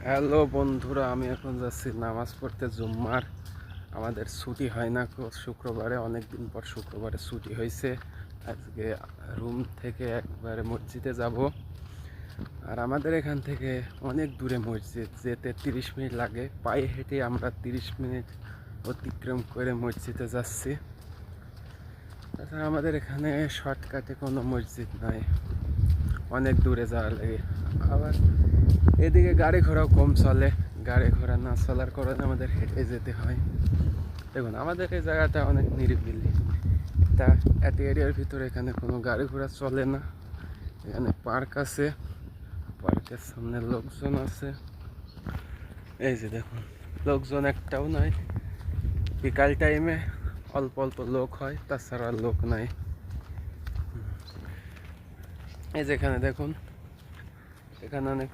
Hello বন্ধুরা, আমি এখন যাচ্ছি নামাজ পড়তে জুম্মার। আমাদের ছুটি হয় না শুক্রবারে, অনেক দিন পর শুক্রবারে ছুটি হয়েছে। আজকে রুম থেকে একবারে মসজিদে যাব। আর আমাদের এখান থেকে অনেক দূরে মসজিদ, যেতে 30 মিনিট লাগে। পায়ে হেঁটে আমরা 30 মিনিট অতিক্রম করে মসজিদে যাচ্ছি। তাছাড়া আমাদের এখানে শর্টকাটে কোনো মসজিদ নাই, অনেক দূরে যাওয়া লাগে। আবার এদিকে গাড়ি ঘোড়াও কম চলে, গাড়ি ঘোড়া না চলার কারণে আমাদের হেঁটে যেতে হয়। দেখুন, আমাদের এই জায়গাটা অনেক নিরিবিলি, তা এত এরিয়ার ভিতরে এখানে কোনো গাড়ি ঘোড়া চলে না। এখানে পার্ক আছে, পার্কের সামনে লোকজন আছে। এই যে দেখুন, লোকজন একটাও নাই। বিকাল টাইমে অল্প অল্প লোক হয়, তাছাড়া লোক নাই। এই যেখানে দেখুন, এখানে অনেক